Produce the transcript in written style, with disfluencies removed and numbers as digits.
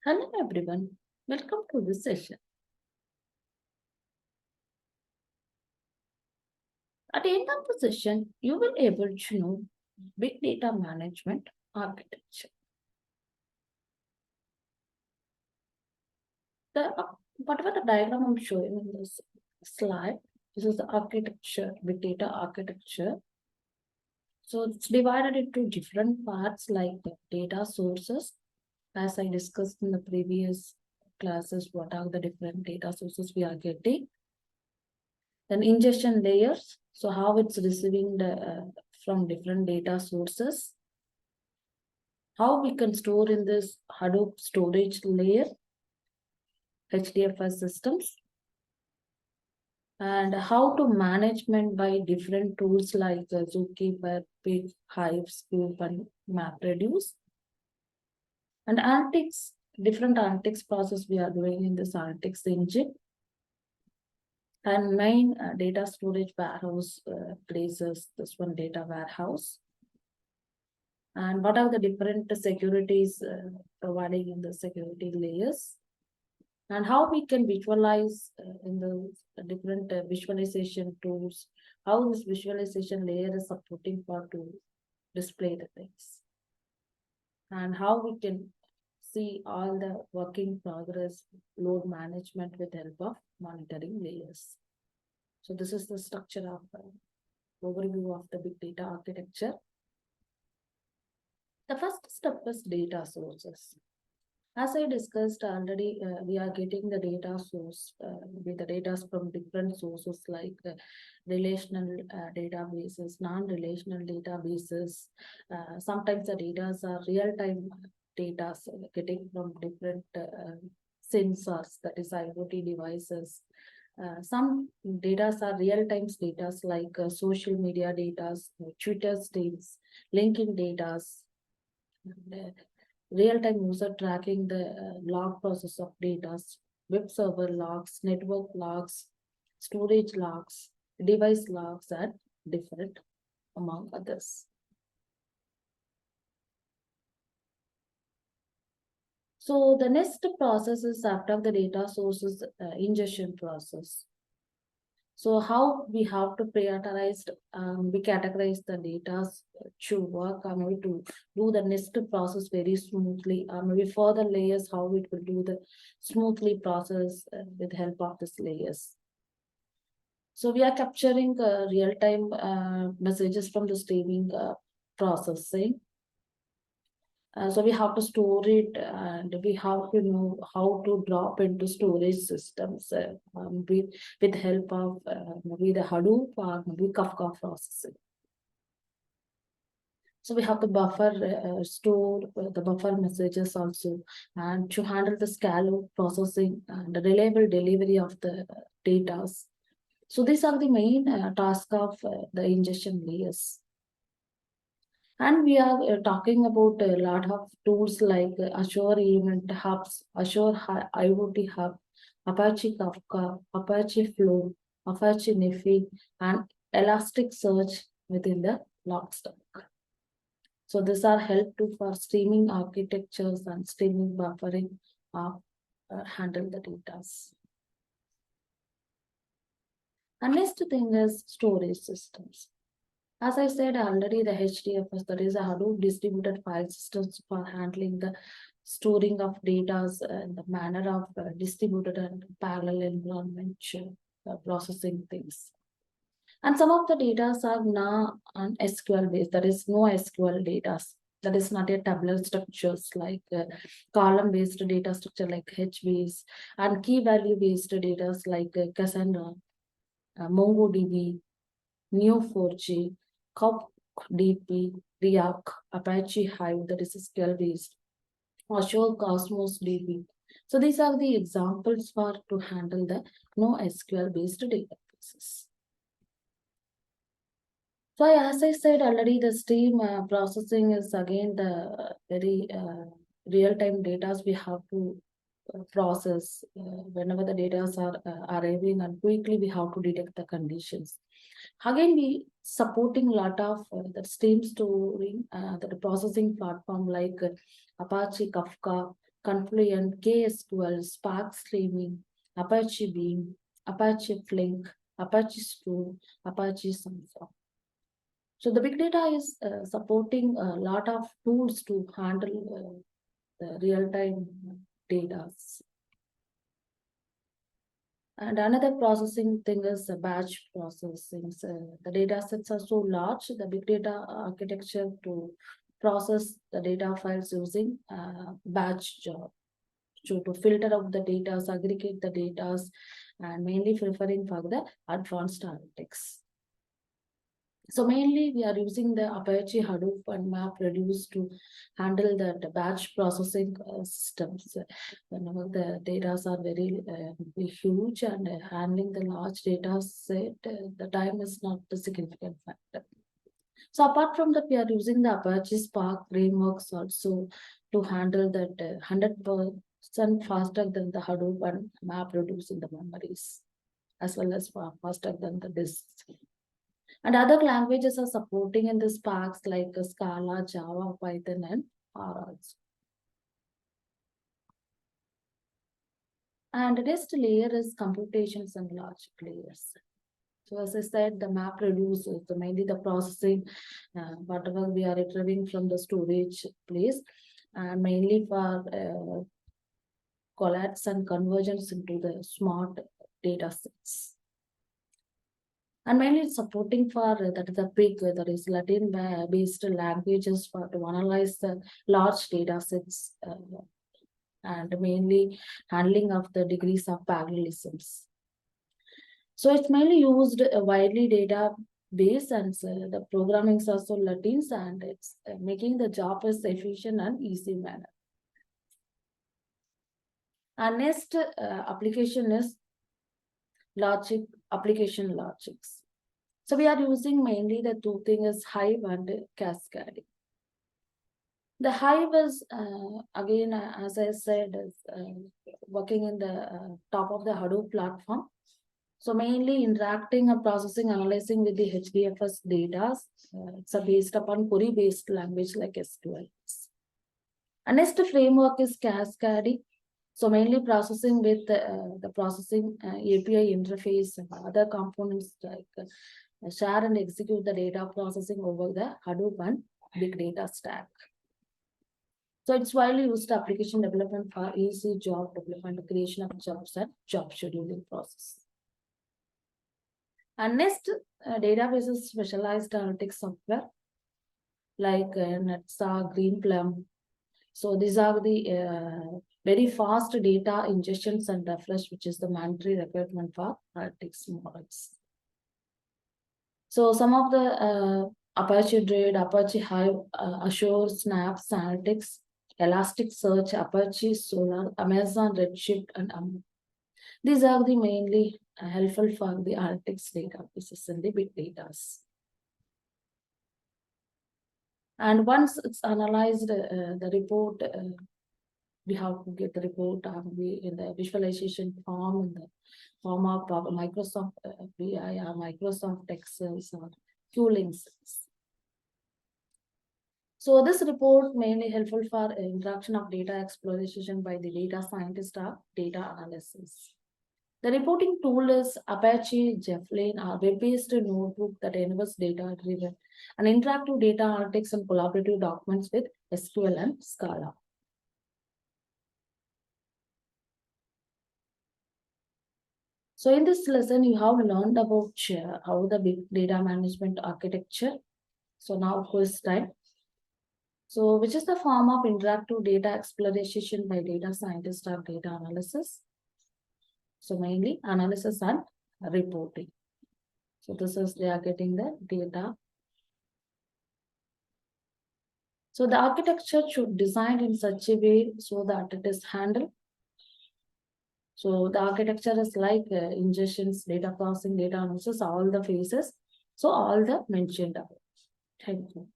Hello everyone, welcome to this session. At the end of the session, you will be able to know big data management architecture. Whatever the diagram I'm showing in this slide, this is the architecture, big data architecture. So it's divided into different parts like the data sources, as I discussed in the previous classes, what are the different data sources we are getting. Then ingestion layers, so how it's receiving the from different data sources. How we can store in this Hadoop storage layer, HDFS systems, and how to management by different tools like Zookeeper, Pig, Hive, Scoop, and MapReduce. And analytics, different analytics process we are doing in this analytics engine. And main data storage warehouse places, this one data warehouse. And what are the different securities providing in the security layers, and how we can visualize in the different visualization tools, how this visualization layer is supporting for to display the things, and how we can see all the working progress load management with help of monitoring layers. So this is the structure of overview of the big data architecture. The first step is data sources. As I discussed already, we are getting the data source with the data from different sources like relational databases, non-relational databases. Sometimes the data are real-time data getting from different sensors, that is IoT devices. Some data are real-time data like social media data, Twitter states, linking data, real-time user tracking the log process of data, web server logs, network logs, storage logs, device logs, and different among others. So the next process is after the data sources ingestion process. So how we have to prioritize, we categorize the data to work, maybe to do the next process very smoothly, maybe further layers, how it will do the smoothly process with help of these layers. So we are capturing real-time messages from the streaming processing. So we have to store it, and we have to know how to drop into storage systems with help of maybe the Hadoop or maybe Kafka processing. So we have to buffer, store the buffer messages also, and to handle the scale processing and the reliable delivery of the data. So these are the main tasks of the ingestion layers. And we are talking about a lot of tools like Azure Event Hubs, Azure IoT Hub, Apache Kafka, Apache Flow, Apache Nifi, and Elasticsearch within the Logstack. So these are help to for streaming architectures and streaming buffering handle the data. And next thing is storage systems. As I said already, the HDFS, that is a Hadoop distributed file systems for handling the storing of data in the manner of distributed and parallel environment processing things. And some of the data are now on SQL based, that is no SQL data. That is not a tabular structures like column based data structure like HBase, and key value based data like Cassandra, MongoDB, Neo4j, CopDP, React, Apache Hive, that is SQL based, Azure Cosmos DB. So these are the examples for to handle the no SQL based databases. So as I said already, the stream processing is again the very real-time data we have to process whenever the data are arriving, and quickly we have to detect the conditions. Again, we supporting a lot of the stream storing, the processing platform like Apache Kafka, Confluent, KSQL, Spark Streaming, Apache Beam, Apache Flink, Apache Stream, Apache Sunflower. So the big data is supporting a lot of tools to handle the real-time data. And another processing thing is the batch processing. So the data sets are so large, the big data architecture to process the data files using batch job. So to filter out the data, aggregate the data, and mainly preferring for the advanced analytics. So mainly we are using the Apache Hadoop and MapReduce to handle the batch processing systems. Whenever the data are very huge and handling the large data set, the time is not the significant factor. So apart from that, we are using the Apache Spark frameworks also to handle that 100% faster than the Hadoop and MapReduce in the memories, as well as faster than the disks. And other languages are supporting in the Sparks like Scala, Java, Python, and R also. And the next layer is computations and logic layers. So as I said, the map reduces the mainly the processing, whatever we are retrieving from the storage place, and mainly for collapse and convergence into the smart data sets. And mainly it's supporting for that is a big that is Latin based languages for to analyze the large data sets and mainly handling of the degrees of parallelisms. So it's mainly used widely database and the programming is also Latins and it's making the job as efficient and easy manner. Our next application is logic application logics. So we are using mainly the two things Hive and Cascading. The Hive is again, as I said, is working in the top of the Hadoop platform. So mainly interacting and processing, analyzing with the HDFS data. It's based upon query-based language like SQL. And next framework is Cascading. So mainly processing with the processing API interface and other components like share and execute the data processing over the Hadoop and big data stack. So it's widely used application development for easy job development, creation of jobs and job scheduling process. And next, databases specialized analytics software like Netsa, Greenplum. So these are the very fast data ingestions and refresh, which is the mandatory requirement for analytics models. So some of the Apache Trade, Apache Hive, Azure, Snaps, Analytics, Elasticsearch, Apache Solar, Amazon Redshift, and these are the mainly helpful for the analytics databases and the big data. And once it's analyzed, the report, we have to get the report in the visualization form, in the form of Microsoft BI or Microsoft Excel or Q-Links. So this report mainly helpful for interaction of data exploration by the data scientist or data analysis. The reporting tool is Apache Javelin, a web-based notebook that enables data-driven and interactive data analytics and collaborative documents with SQL and Scala. So in this lesson, you have learned about how the big data management architecture. So now quiz time. So which is the form of interactive data exploration by data scientists or data analysis? So mainly analysis and reporting. So this is they are getting the data. So the architecture should design in such a way so that it is handled. So the architecture is like ingestions, data processing, data analysis, all the phases. So all the mentioned. Thank you.